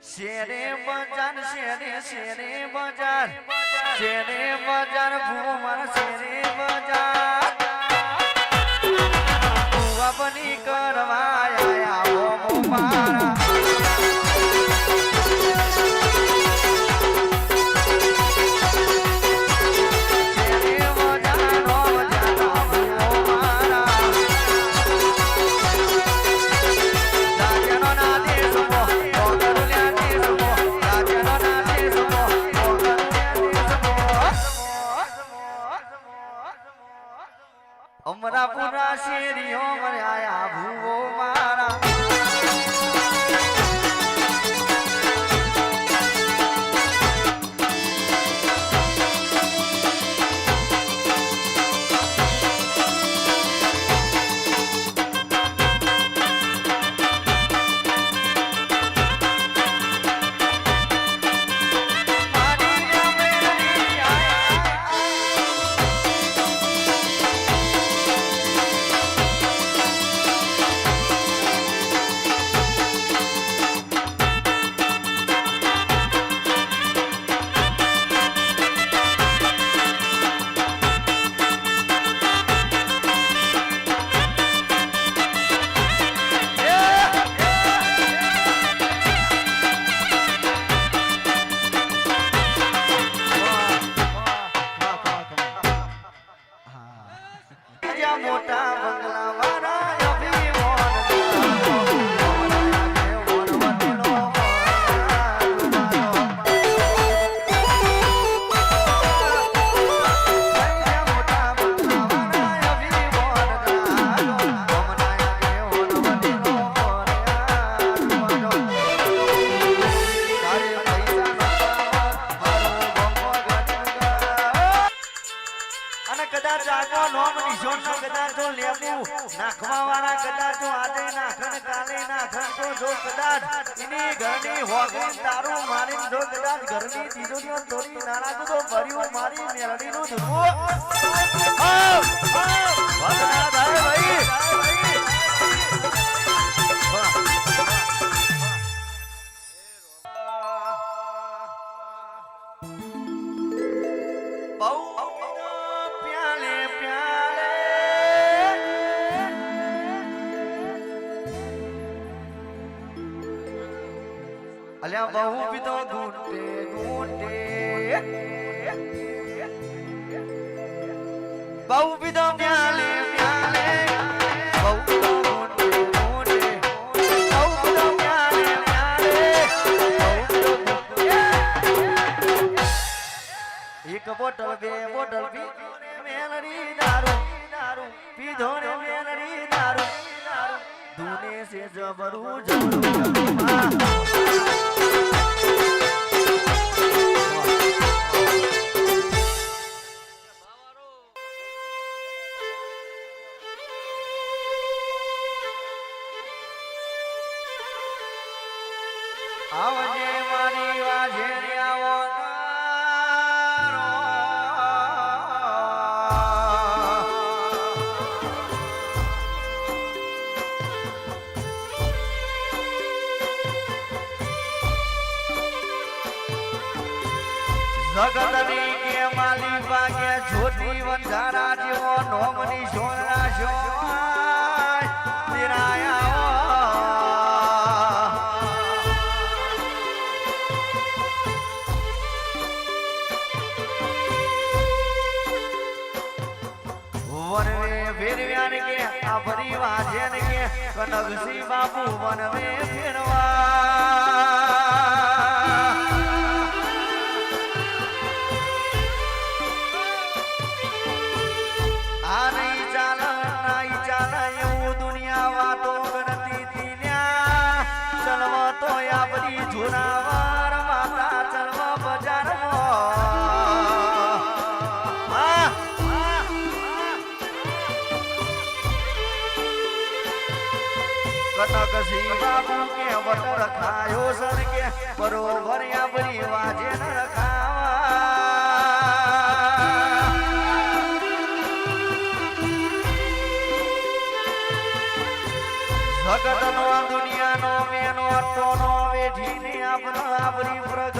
શેરે બજાર ભૂમર શેરે બજાર ભૂવા બની કરવા આયા મારા અમરાપુરા શેરીઓ મર્યા ભૂવો મારા મોટા બંગલા વાળા કદાચ આગો નોમ નિશોન નો કદાચ જો લેબુ નાખવા વાળા કદાચ જો આજે નાખન કાલે નાખન તો જો કદાચ ઇની ઘરની હોગી તારું મારી જો કદાચ ઘરની દીદોની તોરી નારાજ તો ભર્યું મારી મેરડી નું ધુઓ વગના ભાઈ અલ્યા બહુ પીતો ઘૂંટે ઘૂંટે બહુ પીતો પ્યાલે પ્યાલે બહુ પીતો ઘૂંટે ઘૂંટે બહુ પીતો પ્યાલે પ્યાલે બહુ પીતો એક બોટલ બે બોટલ પી મેલડી દારૂ દારૂ પીધો ને મેલડી દારૂ ધૂને સે જબરું જબરું આવજે મારી વાજે આવો જગતની કે માલી ભાગે જ્યોતિ વંધારા જેવો નોમની સોના સોય નિરાયા વનવે ફેરવ્યા કે આ ફરી વાજે ને કે કનકસિંહ બાપુ વનવે ફેરવા આ નહીં ચાલે એવું દુનિયા વાતો ગણતી તીન્યા ચલવ તો આ બધી જોરાવાર માતા ચલવ બજારમાં કનકસિંહ બાપુ કે વટ રખાયો સર કે બરોબર આપણી વાજે ન રખાવા જગતનો દુનિયાનો મેનો અટોનો વેઠીને આપણો આપણી પર